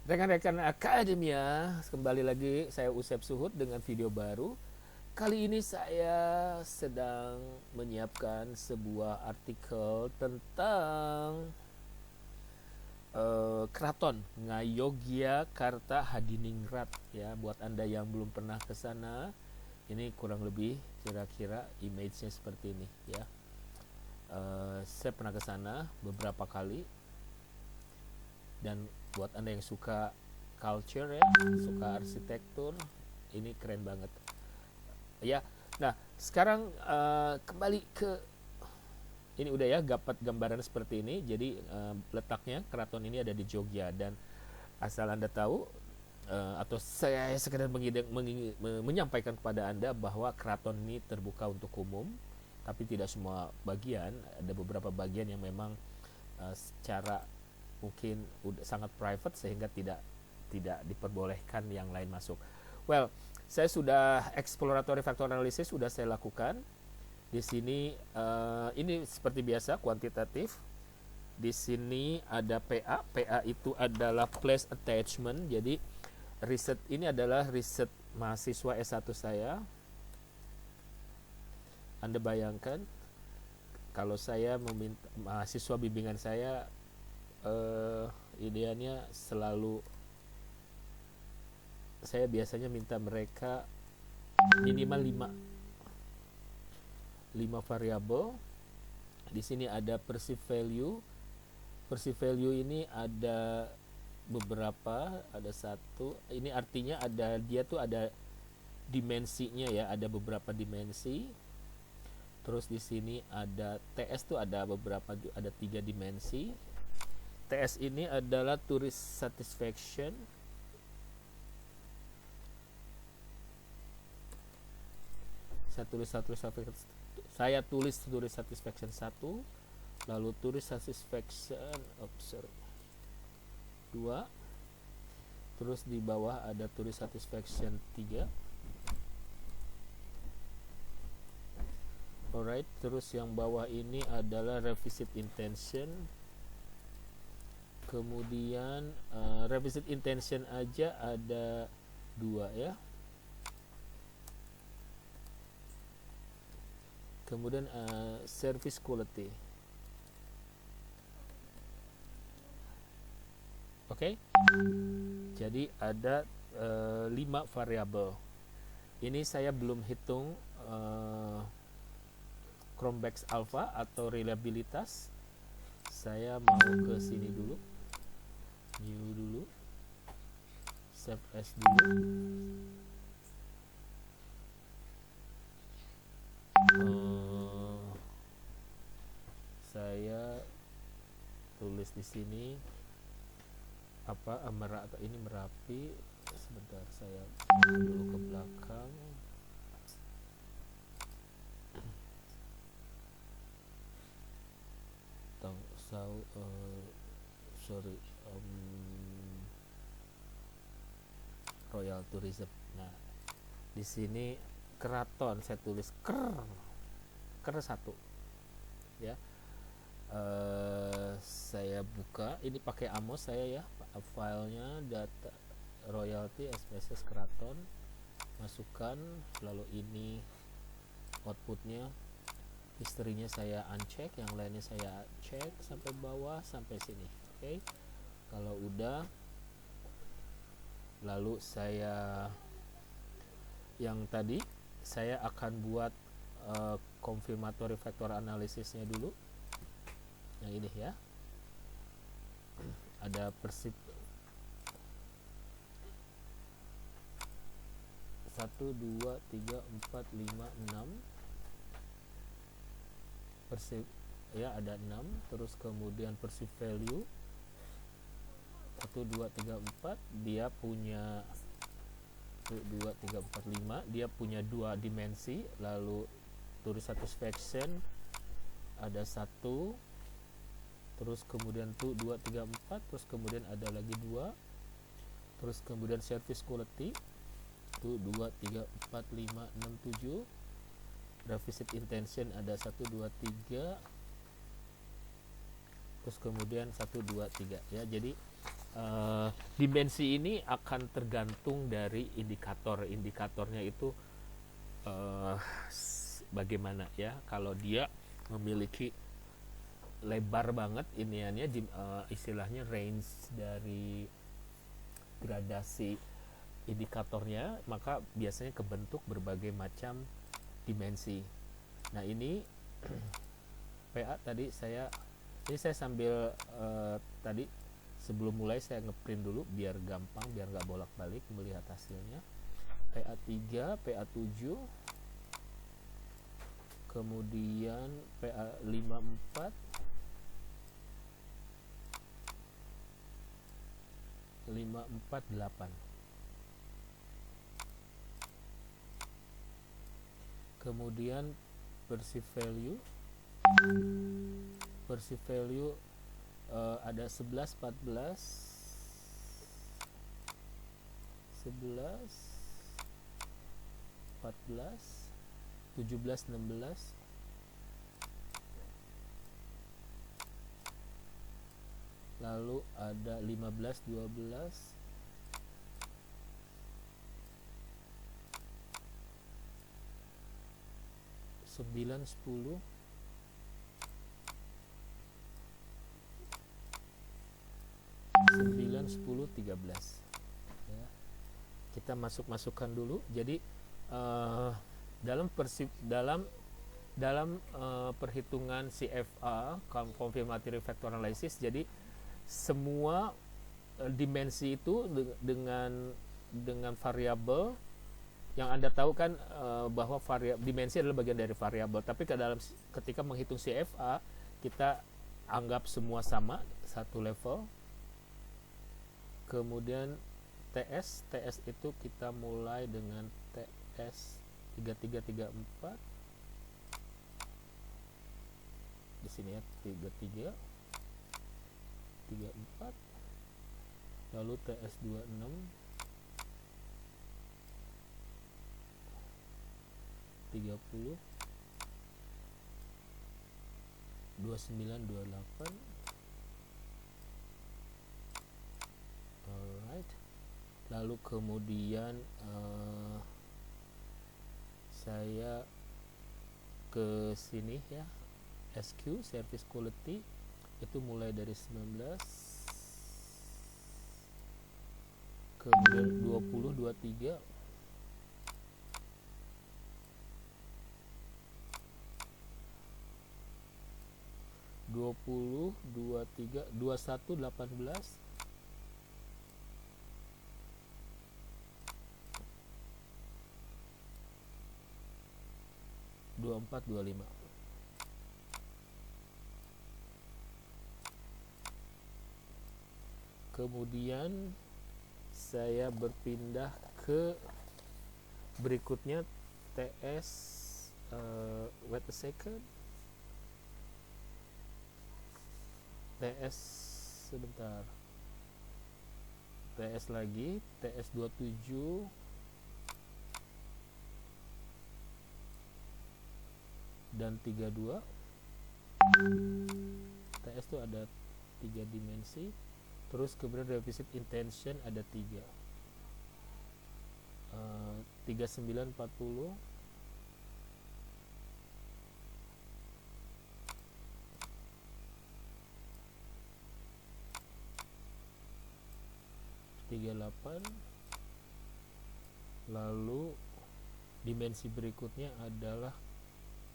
Rekan-rekan Akademia, kembali lagi saya Usep Suhud dengan video baru. Kali ini saya sedang menyiapkan sebuah artikel tentang Keraton Ngayogyakarta Hadiningrat ya. Buat Anda yang belum pernah ke sana, ini kurang lebih kira-kira image-nya seperti ini ya. Saya pernah ke sana beberapa kali, dan buat Anda yang suka culture ya, suka arsitektur, ini keren banget ya. Nah, sekarang kembali ke ini udah ya, dapat gambaran seperti ini. Jadi letaknya keraton ini ada di Jogja, dan asal Anda tahu atau saya sekedar menyampaikan kepada Anda bahwa keraton ini terbuka untuk umum, tapi tidak semua bagian. Ada beberapa bagian yang memang secara mungkin sangat private sehingga tidak diperbolehkan yang lain masuk. Well, saya sudah exploratory factor analysis sudah saya lakukan. Di sini ini seperti biasa kuantitatif. Di sini ada PA. PA itu adalah place attachment. Jadi riset ini adalah riset mahasiswa S1 saya. Anda bayangkan kalau saya meminta mahasiswa bimbingan saya, idealnya selalu saya biasanya minta mereka minimal 5 variabel. Di sini ada perceived value. Perceived value ini ada beberapa, ada satu. Ini artinya ada, dia tuh ada dimensinya ya, ada beberapa dimensi. Terus di sini ada TS tuh ada beberapa, ada 3 dimensi. TS ini adalah tourist satisfaction. Saya tulis tourist satisfaction 1, lalu tourist satisfaction 2, terus di bawah ada tourist satisfaction 3. Alright, terus yang bawah ini adalah revisit intention. Kemudian revisit intention aja ada 2 ya. Kemudian service quality. Oke. Jadi ada 5 variabel. Ini saya belum hitung Chromebacks alpha atau reliabilitas. Saya mau ke sini dulu. New dulu, save as dulu. Saya tulis di sini apa, ini Merapi. Sebentar, saya dulu ke belakang. Sorry, Royal Tourism. Nah, di sini keraton saya tulis ker 1 ya. Saya buka ini pakai Amos saya ya, filenya data royalty SPSS keraton, masukkan, lalu ini outputnya. Historinya saya uncheck, yang lainnya saya check sampai bawah sampai sini. Oke. Kalau udah, lalu saya yang tadi saya akan buat confirmatory factor analysisnya dulu. Yang ini ya. Ada perceived 1 2 3 4 5 6 perceived ya, ada 6. Terus kemudian perceived value 1 2 3 4, dia punya 1 2 3 4 5, dia punya 2 dimensi. Lalu tourist satisfaction ada 1, terus kemudian 2 3 4, terus kemudian ada lagi 2, terus kemudian service quality 1 2 3 4 5 6 7. Revisit intention ada 1 2 3, terus kemudian 1 2 3 ya. Jadi dimensi ini akan tergantung dari indikatornya itu bagaimana ya. Kalau dia memiliki lebar banget iniannya, istilahnya range dari gradasi indikatornya, maka biasanya kebentuk berbagai macam dimensi. Nah ini PA tadi ini saya sambil tadi sebelum mulai saya ngeprint dulu biar gampang, biar nggak bolak-balik melihat hasilnya. PA3, PA7, kemudian PA54, 548. Kemudian perceived value ada 11, 14, 11, 14, 17, 16, lalu ada 15, 12, 9, 10, 9, 10, 13 ya. Kita masukkan dulu. Jadi dalam perhitungan CFA, confirmatory factor analysis, jadi semua dimensi itu dengan variabel yang Anda tahu kan, bahwa dimensi adalah bagian dari variabel, tapi ketika menghitung CFA kita anggap semua sama satu level. Kemudian TS itu kita mulai dengan TS 3334 di sini ya, 33 34, lalu TS 26 30 29 28. Alright, lalu kemudian saya ke sini ya, SQ service quality itu mulai dari 19, kemudian 20, 23, 20, 23, 21, 18, 24, 25. Kemudian saya berpindah ke berikutnya, TS wait a second, TS sebentar, TS lagi, TS 27, dan 32. TS itu ada 3 dimensi. Terus kemudian revisit intention ada 3, 39, 40, 38. Lalu dimensi berikutnya adalah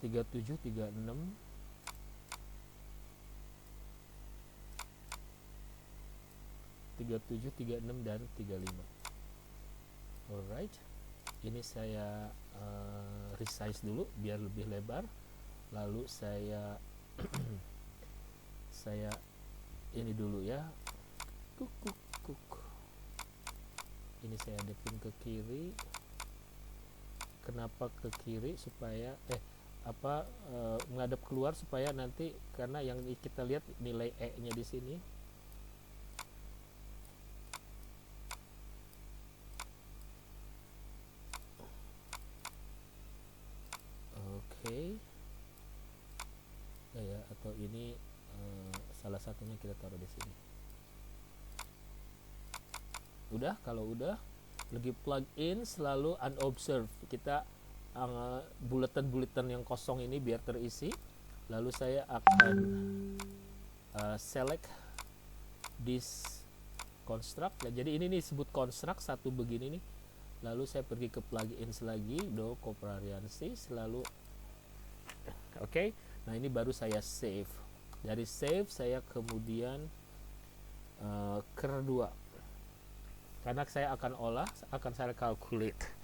37, 36, 37, 36, dan 35. Alright, ini saya resize dulu biar lebih lebar. Lalu saya saya ini dulu ya, ini saya hadapin ke kiri. Kenapa ke kiri? Supaya menghadap keluar, supaya nanti, karena yang kita lihat nilai E nya di sini. Oke. Ya, atau ini salah satunya kita taruh di sini. Udah, kalau udah lagi plug in selalu unobserved. Kita bulletin yang kosong ini biar terisi. Lalu saya akan select this construct. Nah, jadi ini nih disebut construct satu begini nih. Lalu saya pergi ke plugins lagi, do covariance lalu oke. Nah, ini baru saya save. Dari save saya kemudian ker 2. Karena saya akan olah, akan saya calculate.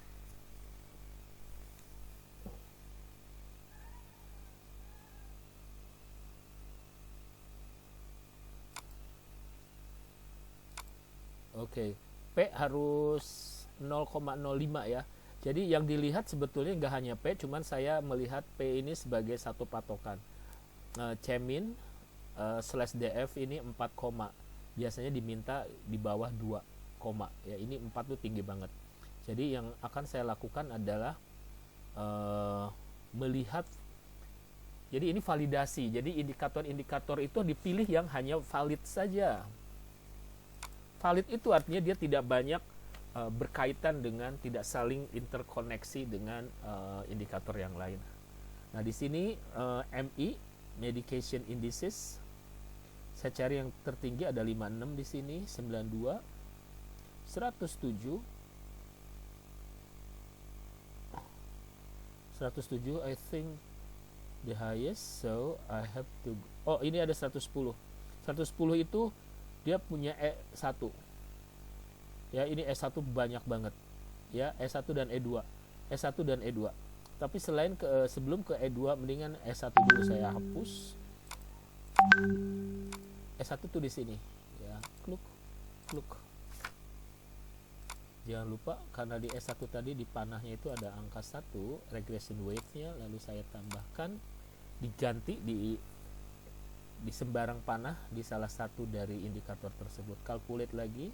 Oke, P harus 0,05 ya. Jadi yang dilihat sebetulnya nggak hanya P, cuman saya melihat P ini sebagai satu patokan. Cmin slash df ini 4, biasanya diminta di bawah 2, ya ini 4 tuh tinggi banget. Jadi yang akan saya lakukan adalah melihat, jadi ini validasi. Jadi indikator-indikator itu dipilih yang hanya valid saja. Valid itu artinya dia tidak banyak berkaitan dengan, tidak saling interkoneksi dengan indikator yang lain. Nah, di sini MI, medication indices, saya cari yang tertinggi ada 56 di sini, 92, 107, 107 I think the highest, so I have to, oh ini ada 110. 110 itu dia punya E1 ya, ini E1 banyak banget ya, E1 dan E2, E1 dan E2. Tapi selain sebelum ke E2 mendingan E1 dulu saya hapus. E1 tuh di sini ya, kluk. Jangan lupa karena di E1 tadi di panahnya itu ada angka 1 regression weight-nya, lalu saya tambahkan, diganti di sembarang panah di salah satu dari indikator tersebut. Calculate lagi,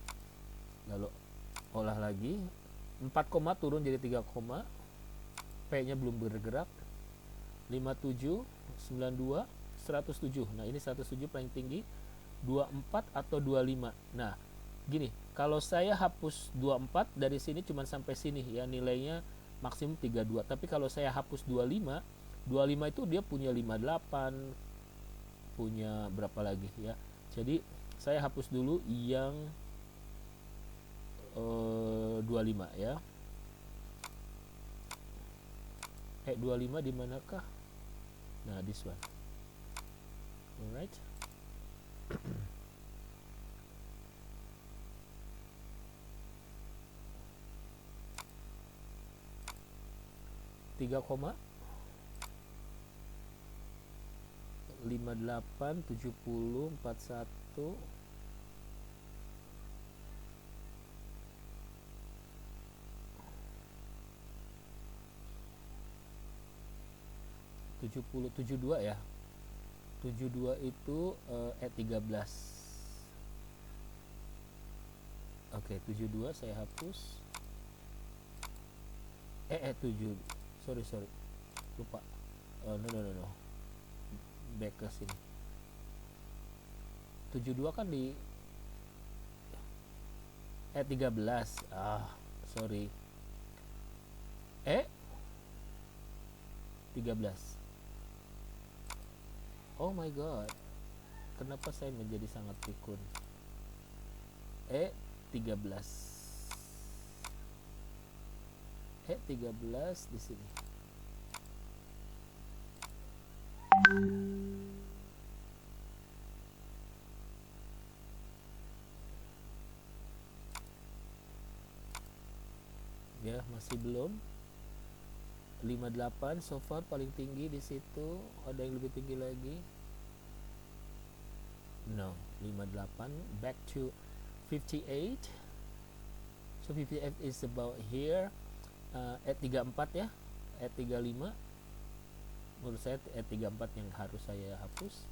lalu olah lagi, 4, turun jadi 3, P nya belum bergerak, 57, 92, 107. Nah, ini 107 paling tinggi, 24 atau 25. Nah, gini, kalau saya hapus 24 dari sini cuma sampai sini ya, nilainya maksimum 32. Tapi kalau saya hapus 25 itu dia punya 58, punya berapa lagi ya. Jadi saya hapus dulu yang 25 ya. 25 di manakah? Nah, this one. Alright. Tiga koma 58, 70, 41, 70, 72 ya. 72 itu E13. Oke, 72 saya hapus. 7. Sorry. Lupa. No. Back ke sini. 72 kan di E13. Sorry. 13. Oh my god. Kenapa saya menjadi sangat pikun? 13. 13 di sini. Ya, masih belum. 58 so far paling tinggi di situ. Ada yang lebih tinggi lagi? No, 58. Back to 58. So 58 is about here. E34 ya, E35. Menurut saya E34 yang harus saya hapus.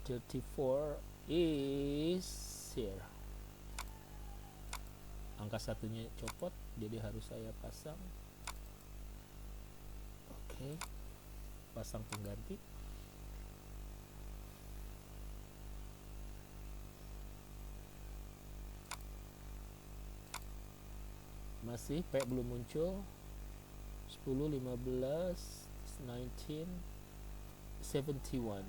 34 is here. Angka satunya copot, jadi harus saya pasang. Oke. Pasang pengganti. masih P belum muncul. 10, 15, 19, 71.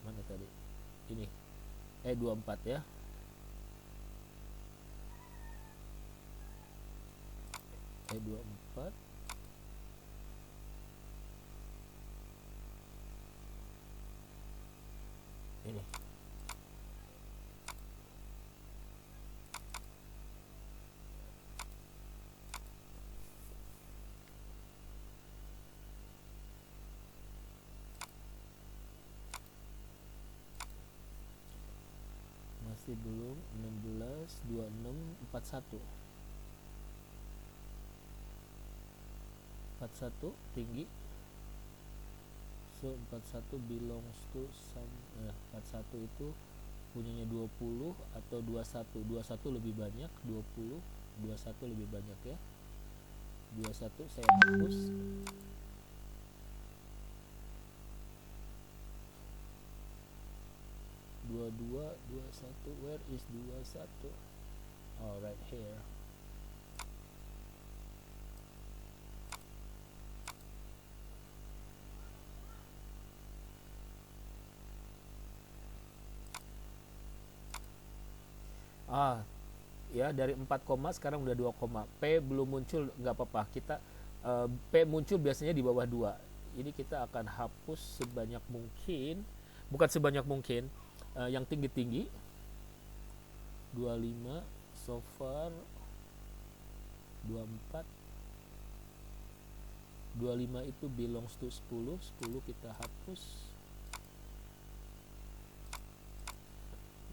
Mana tadi? Ini E24 ya. E24. Ini. Masih belum. 16, 26, 41. 41 tinggi. So 41 belongs to some 41 itu punyanya 20 atau 21. 21 lebih banyak, 20, 21 lebih banyak ya. 21 saya hapus. 22, 21, where is 21? Oh, right here. Ya dari 4 koma sekarang udah 2 koma. P belum muncul, nggak apa-apa. Kita P muncul biasanya di bawah 2. Ini kita akan hapus sebanyak mungkin, bukan sebanyak mungkin, yang tinggi-tinggi. 25 so far, 24, 25 itu belongs to 10 kita hapus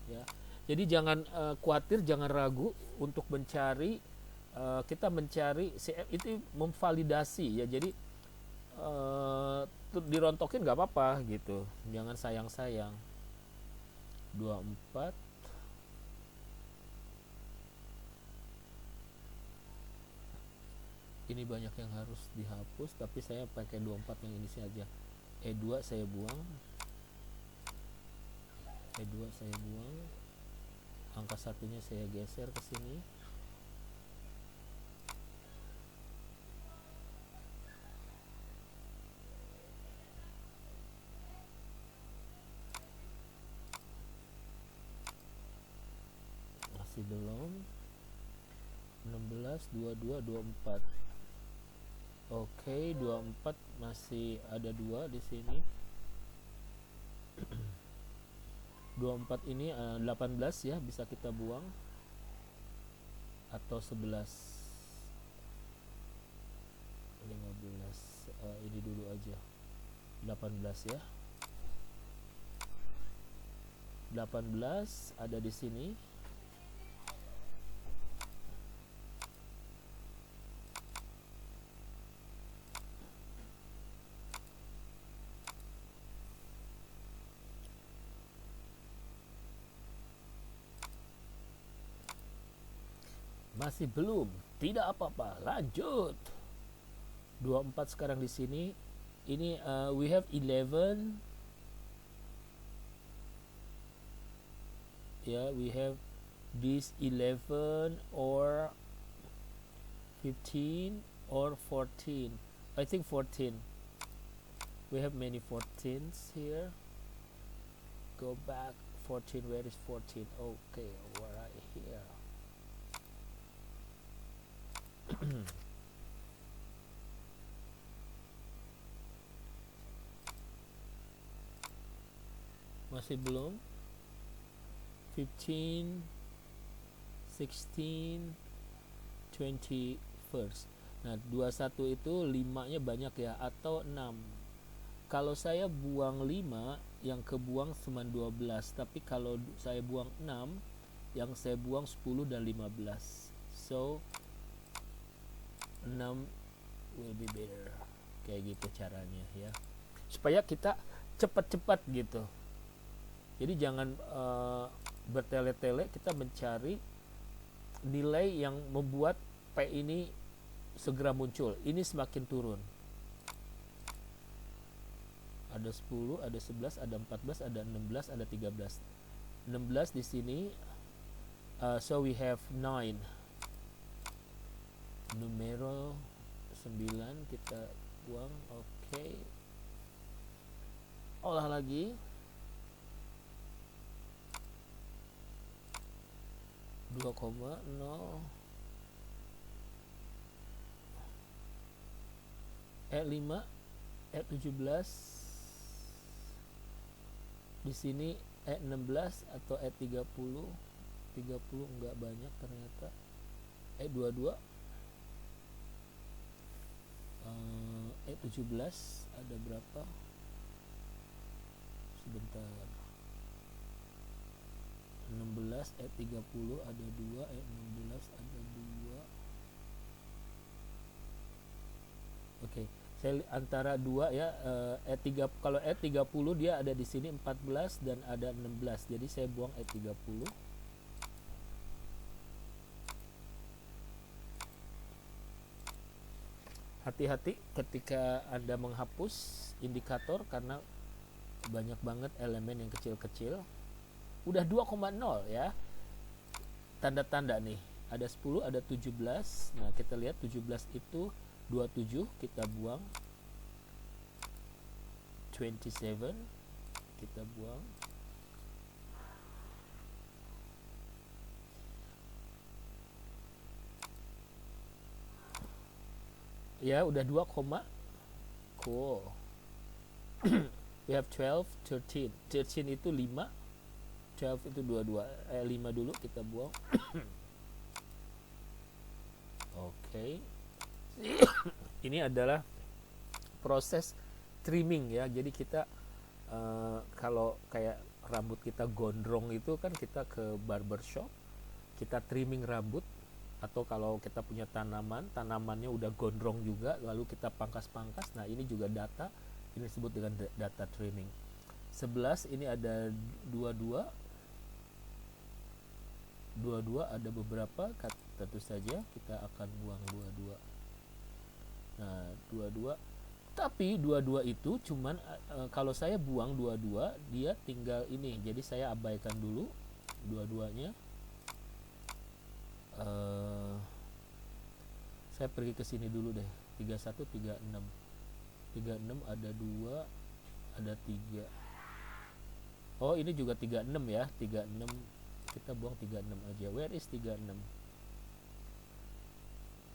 ya. Jadi jangan khawatir, jangan ragu untuk mencari. Kita mencari itu memvalidasi ya. Jadi dirontokin nggak apa-apa gitu, jangan sayang-sayang. 24, ini banyak yang harus dihapus, tapi saya pakai 24 yang ini saja. E2 saya buang, angka satunya saya geser ke sini. Masih belum. 16, 22, 24. Oke, 24 masih ada 2 di sini. 24 ini 18 ya, bisa kita buang, atau 11, 15, ini dulu aja, 18 ya. 18 ada di sini. Masih belum, tidak apa-apa, lanjut. 24 sekarang di sini. Ini we have 11. Yeah, we have this 11 or 15 or 14. I think 14. We have many 14s here. Go back. 14, where is 14? Okay, right here. Masih belum. 15, 16, 21st. Nah, 21 itu 5-nya banyak ya, atau 6. Kalau saya buang 5, yang kebuang cuma 12. Tapi kalau saya buang 6, yang saya buang 10 dan 15. So 6 will be better. Kayak gitu caranya ya, supaya kita cepat-cepat gitu. Jadi jangan bertele-tele, kita mencari nilai yang membuat P ini segera muncul. Ini semakin turun. Ada 10, ada 11, ada 14, ada 16, ada 13. 16 di sini. So we have 9. Numero 9 kita buang. Oke. Olah lagi. 2,0. 5, 17. Di sini 16 atau 30. 30 enggak banyak ternyata. 22. 17 ada berapa? Sebentar. 16 30 ada 2, 16 ada 2. Oke, saya antara 2 ya. 3 kalau 30 dia ada di sini 14 dan ada 16. Jadi saya buang 30. Hati-hati ketika Anda menghapus indikator karena banyak banget elemen yang kecil-kecil. Udah 2,0 ya. Tanda-tanda nih. Ada 10, ada 17. Nah, kita lihat 17 itu 27, kita buang. 27 kita buang. Ya, udah 2, cool. We have 12, 13. 13 itu 5. 12 itu 22. 5 dulu kita buang. Oke. Ini adalah proses trimming ya. Jadi kita kalau kayak rambut kita gondrong itu kan kita ke barbershop, kita trimming rambut. Atau kalau kita punya tanamannya udah gondrong juga, lalu kita pangkas-pangkas. Nah, ini juga data, ini disebut dengan data trimming. 11 ini ada 22. 22 ada beberapa, tentu saja kita akan buang 22. Nah, 22. Tapi 22 itu cuman kalau saya buang 22, dia tinggal ini. Jadi saya abaikan dulu 22-nya. Saya pergi ke sini dulu deh. 31, 36. 36 ada 2, ada 3. Oh, ini juga 36 ya. 36 kita buang 36 aja. Where is 36?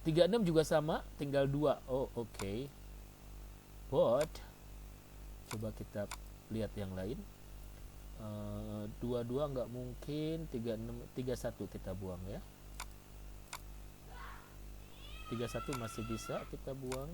36 juga sama, tinggal 2. Oh, oke. Okay. But coba kita lihat yang lain. 22 nggak mungkin. 36, 31 kita buang ya. 31 masih bisa kita buang.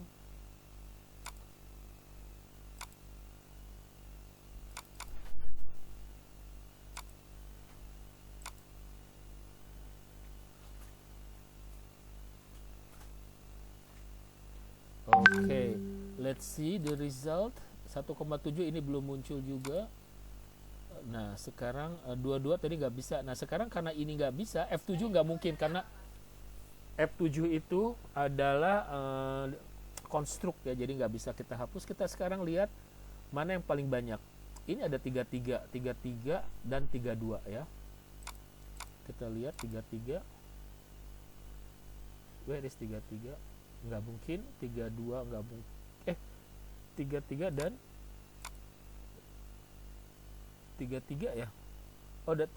Oke, let's see the result. 1,7 ini belum muncul juga. Nah, sekarang 22 tadi nggak bisa. Nah, sekarang karena ini nggak bisa, F7 nggak mungkin karena F7 itu adalah konstruk ya, jadi nggak bisa kita hapus. Kita sekarang lihat mana yang paling banyak. Ini ada 33, 33 dan 32 ya. Kita lihat 33. Where is 33? Nggak mungkin. 32 nggak mungkin. 33 dan 33 ya. Oh, ada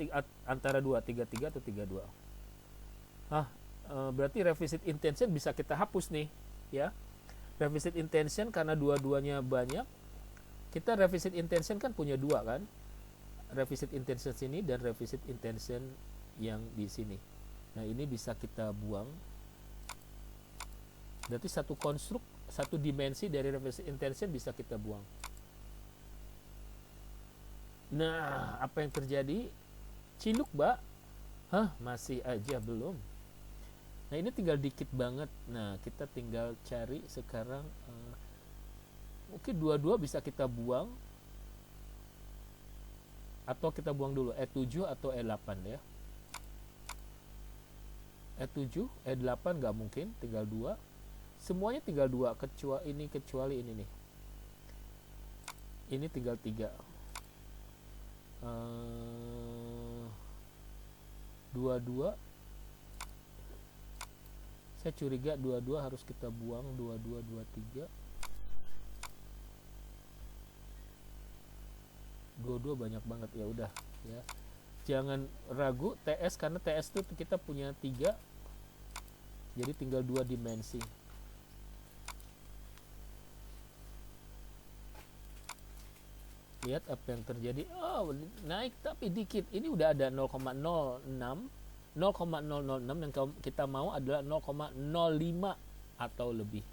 antara 2, 33 atau 32. Berarti revisit intention bisa kita hapus nih ya. Revisit intention karena dua-duanya banyak. Kita revisit intention kan punya 2 kan. Revisit intention sini dan revisit intention yang di sini. Nah, ini bisa kita buang. Berarti satu konstruk, satu dimensi dari revisit intention bisa kita buang. Nah, apa yang terjadi? Ciluk, Mbak. Masih aja belum. Nah, ini tinggal dikit banget. Nah, kita tinggal cari sekarang. Mungkin 22 bisa kita buang. Atau kita buang dulu E7 atau E8 ya. E7, E8 nggak mungkin, tinggal 2. Semuanya tinggal 2, kecuali ini nih. ini tinggal 3. 22, saya curiga 22 harus kita buang. 22, 23, 22 banyak banget. Ya udah ya, jangan ragu TS, karena TS itu kita punya 3, jadi tinggal 2 dimensi. Lihat apa yang terjadi. Oh, naik tapi dikit. Ini udah ada 0,06. 0,006 yang kita mau adalah 0,05 atau lebih.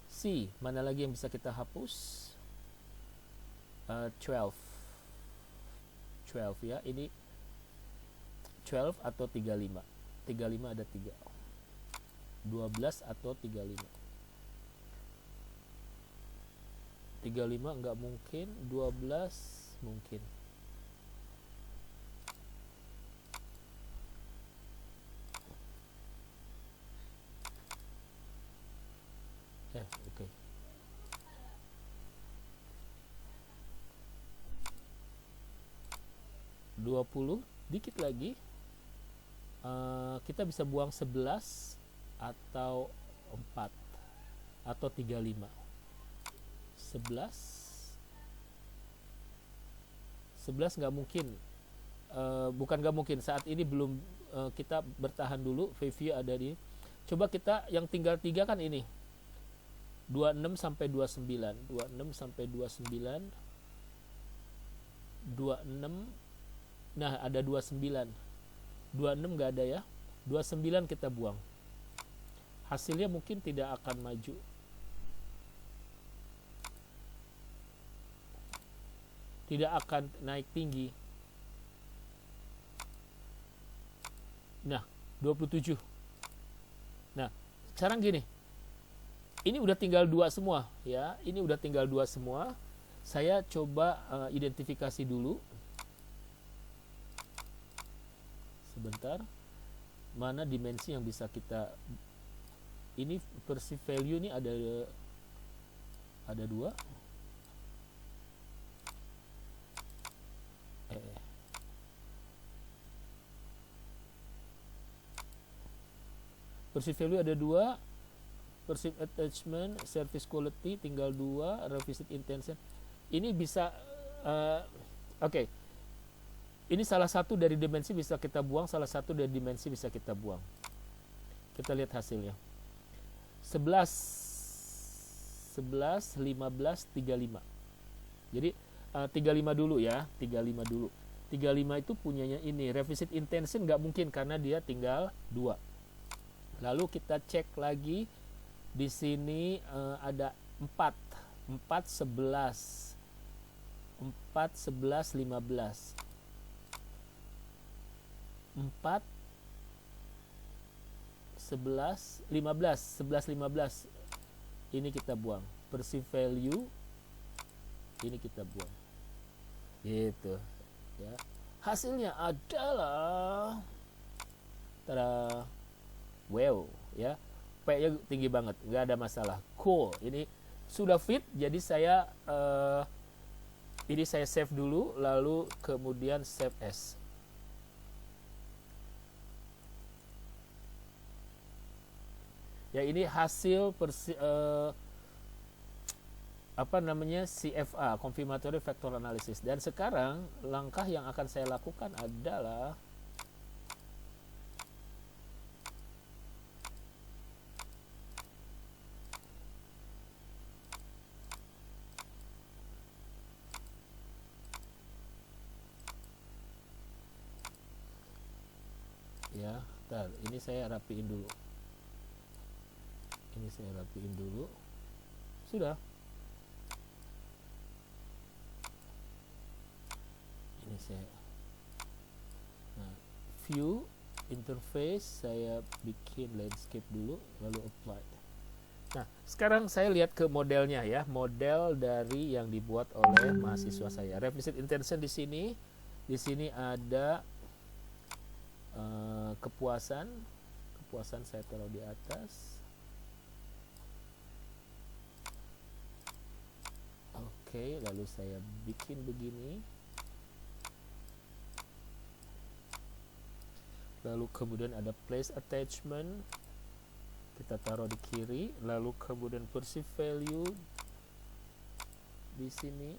C, mana lagi yang bisa kita hapus? 12 ya, ini 12 atau 35. 35 ada 3. 12 atau 35. 35 enggak mungkin, 12 mungkin. Oke. 20 dikit lagi. Kita bisa buang 11 atau 4 atau 35. 11 nggak mungkin. Bukan nggak mungkin, saat ini belum. Kita bertahan dulu. Preview ada di, coba kita yang tinggal 3 kan ini 26 sampai 29. 26 sampai 29. 26. Nah, ada 29. 26 nggak ada ya. 29 kita buang. Hasilnya mungkin tidak akan maju. Tidak akan naik tinggi. Nah, 27. Nah, sekarang gini. Ini udah tinggal 2 semua ya. Ini udah tinggal 2 semua. Saya coba identifikasi dulu. Sebentar. Mana dimensi yang bisa kita, ini perceived value ini ada 2. Perceived value ada 2. Perceived attachment, service quality tinggal 2. Revisit intention. Ini bisa oke. Ini salah satu dari dimensi bisa kita buang, salah satu dari dimensi bisa kita buang. Kita lihat hasilnya. 11, 15, 35. Jadi 35 dulu ya, 35 dulu. 35 itu punyanya ini. Revisit intention nggak mungkin karena dia tinggal 2. Lalu kita cek lagi di sini ada 4, 11, 15. 4, 11, 15. Ini kita buang. Perceived value ini kita buang. Gitu ya. Hasilnya adalah tada. Wow ya. P-nya tinggi banget, nggak ada masalah. Cool. Ini sudah fit, jadi saya save dulu, lalu kemudian save as. Ya, ini hasil CFA, Confirmatory Factor Analysis. Dan sekarang langkah yang akan saya lakukan adalah ya, bentar, ini saya rapiin dulu. Sudah. Ini saya view interface, saya bikin landscape dulu, lalu apply. Nah, sekarang saya lihat ke modelnya ya, model dari yang dibuat oleh mahasiswa saya. Revisit intention di sini ada kepuasan saya taruh di atas. Oke, lalu saya bikin begini. Lalu kemudian ada place attachment, kita taruh di kiri. Lalu kemudian perceive value di sini.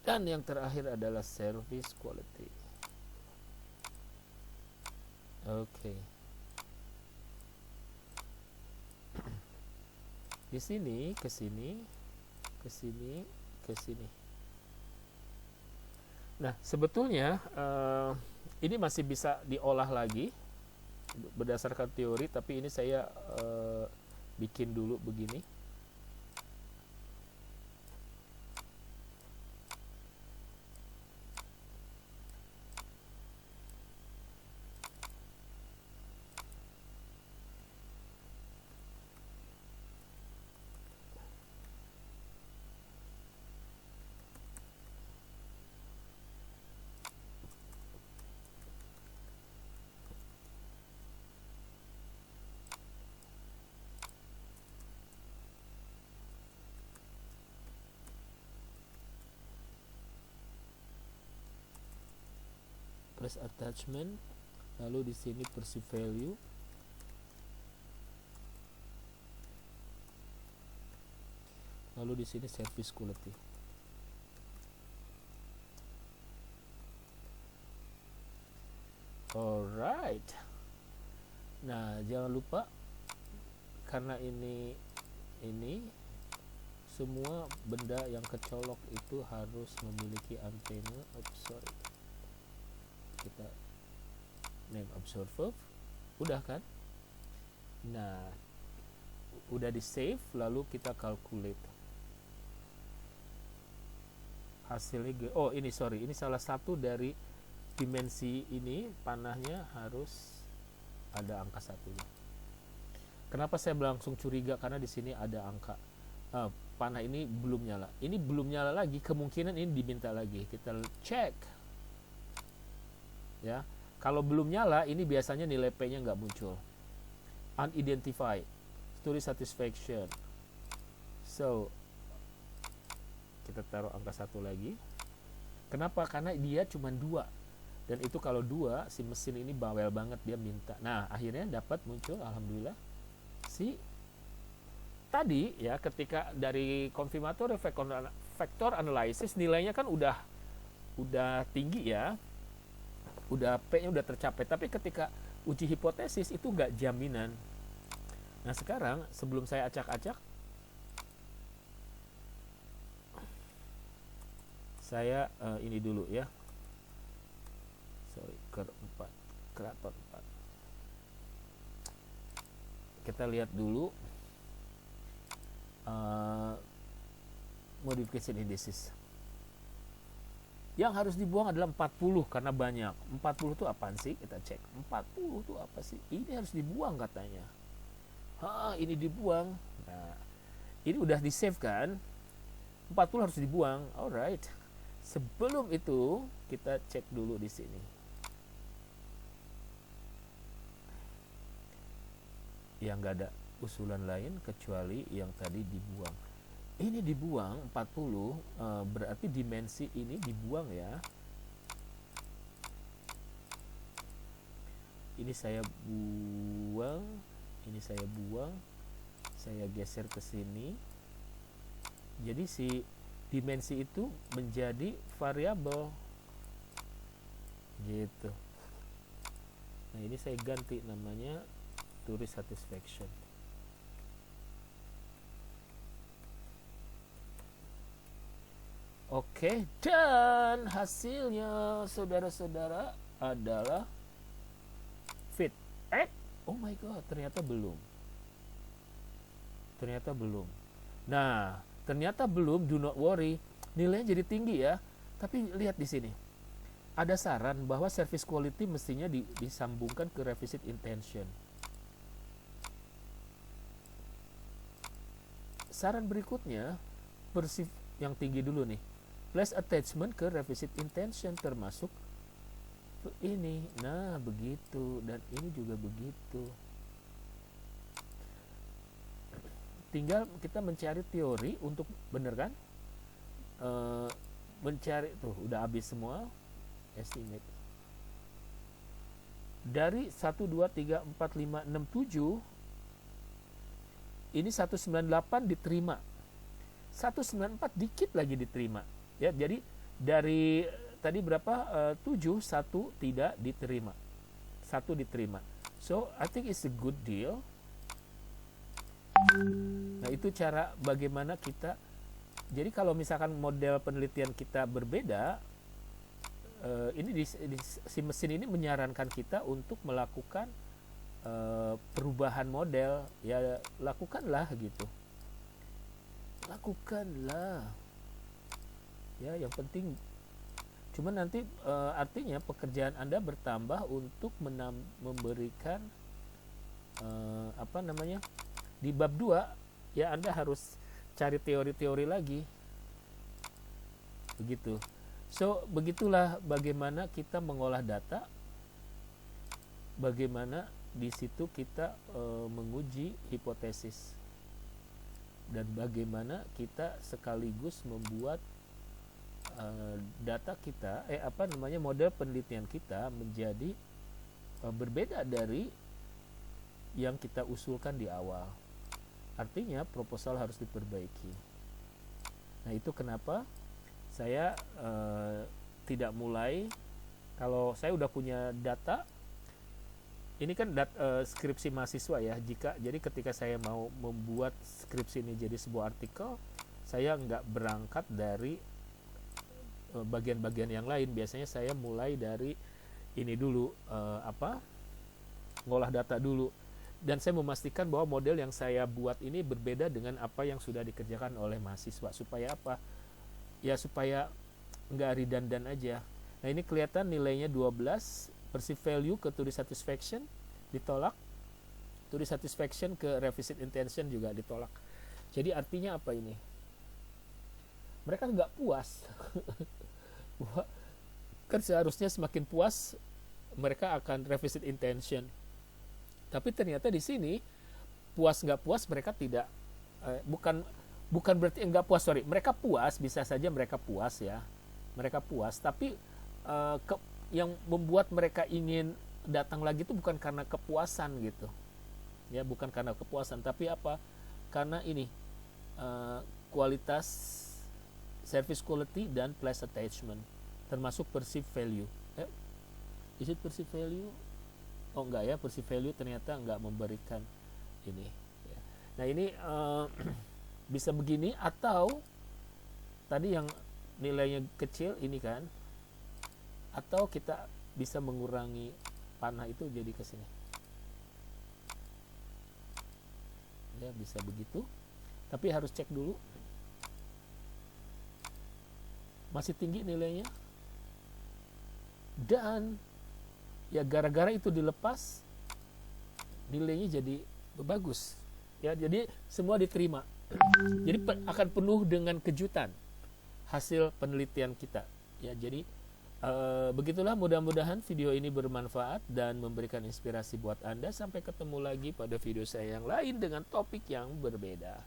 Dan yang terakhir adalah service quality. Oke. Di sini, ke sini, ke sini, ke sini. Nah, sebetulnya ini masih bisa diolah lagi berdasarkan teori, tapi ini saya bikin dulu begini. Plus attachment, lalu di sini perceive value, lalu di sini service quality. Alright. Nah, jangan lupa karena ini semua benda yang kecolok itu harus memiliki antena. Sorry. Kita name observer, udah kan? Nah, udah di save, lalu kita calculate hasilnya. Oh, ini sorry, ini salah satu dari dimensi ini, panahnya harus ada angka satunya. Kenapa saya langsung curiga? Karena di sini ada angka panah ini belum nyala. Ini belum nyala lagi, kemungkinan ini diminta lagi. Kita cek. Ya, kalau belum nyala ini biasanya nilai P-nya nggak muncul. Unidentified, story satisfaction. So kita taruh angka satu lagi. Kenapa? Karena dia cuma 2, dan itu kalau 2 si mesin ini bawel banget, dia minta. Nah, akhirnya dapat muncul, alhamdulillah. Si tadi ya, ketika dari confirmatory factor analysis nilainya kan udah tinggi ya, udah P-nya udah tercapai, tapi ketika uji hipotesis itu nggak jaminan. Nah, sekarang sebelum saya acak-acak, saya ini dulu ya, sorry, kreator 4. Kita lihat dulu modification indices. Yang harus dibuang adalah 40 karena banyak. 40 itu apaan sih? Kita cek. 40 itu apa sih? Ini harus dibuang katanya. Ini dibuang. Nah, ini udah di save kan? 40 harus dibuang. Alright. Sebelum itu kita cek dulu di sini. Yang nggak ada usulan lain kecuali yang tadi dibuang. Ini dibuang 40, berarti dimensi ini dibuang ya. Ini saya buang, ini saya buang, saya geser ke sini. Jadi si dimensi itu menjadi variabel gitu. Nah, ini saya ganti namanya tourist satisfaction. Oke, dan hasilnya saudara-saudara adalah fit. Oh my god, ternyata belum. Nah, ternyata belum, do not worry. Nilainya jadi tinggi ya. Tapi lihat di sini. Ada saran bahwa service quality mestinya disambungkan ke revisit intention. Saran berikutnya, perceive yang tinggi dulu nih. Place attachment ke revisit intention termasuk ini. Nah, begitu, dan ini juga begitu. Tinggal kita mencari teori untuk, bener kan? Mencari tuh udah habis semua estimate. Dari 1 2 3 4 5 6 7 ini 198 diterima. 194 dikit lagi diterima. Ya, jadi dari tadi berapa? 7, 1 tidak diterima. 1 diterima. So, I think it's a good deal. Nah, itu cara bagaimana kita. Jadi kalau misalkan model penelitian kita berbeda, ini si mesin ini menyarankan kita untuk melakukan perubahan model. Ya, lakukanlah gitu. Lakukanlah. Ya, yang penting. Cuma nanti artinya pekerjaan Anda bertambah untuk memberikan di bab 2 ya, Anda harus cari teori-teori lagi. Begitu. So, begitulah bagaimana kita mengolah data. Bagaimana di situ kita menguji hipotesis. Dan bagaimana kita sekaligus membuat data kita model penelitian kita menjadi berbeda dari yang kita usulkan di awal. Artinya proposal harus diperbaiki. Nah, itu kenapa saya tidak mulai. Kalau saya udah punya data, ini kan skripsi mahasiswa ya. Jadi ketika saya mau membuat skripsi ini jadi sebuah artikel, saya nggak berangkat dari bagian-bagian yang lain. Biasanya saya mulai dari ini dulu, ngolah data dulu. Dan saya memastikan bahwa model yang saya buat ini berbeda dengan apa yang sudah dikerjakan oleh mahasiswa. Supaya apa? Ya, supaya nggak redundant aja. Nah, ini kelihatan nilainya 12. Perceived value ke to dissatisfaction ditolak. To dissatisfaction ke revisit intention juga ditolak. Jadi artinya apa ini? Mereka nggak puas. Kan seharusnya semakin puas mereka akan revisit intention. Tapi ternyata di sini puas nggak puas mereka tidak, bukan berarti nggak puas, mereka puas, bisa saja mereka puas ya, mereka puas. Tapi yang membuat mereka ingin datang lagi itu bukan karena kepuasan gitu, ya, bukan karena kepuasan, tapi apa? Karena ini kualitas, service quality dan place attachment, termasuk perceived value. Is it perceived value? Oh enggak ya, perceived value ternyata enggak memberikan ini. Nah, ini bisa begini, atau tadi yang nilainya kecil ini kan, atau kita bisa mengurangi panah itu jadi ke sini. Ya, bisa begitu. Tapi harus cek dulu. Masih tinggi nilainya. Dan ya, gara-gara itu dilepas, nilainya jadi bagus. Ya, jadi semua diterima. Jadi akan penuh dengan kejutan hasil penelitian kita. Ya, jadi begitulah, mudah-mudahan video ini bermanfaat dan memberikan inspirasi buat Anda. Sampai ketemu lagi pada video saya yang lain dengan topik yang berbeda.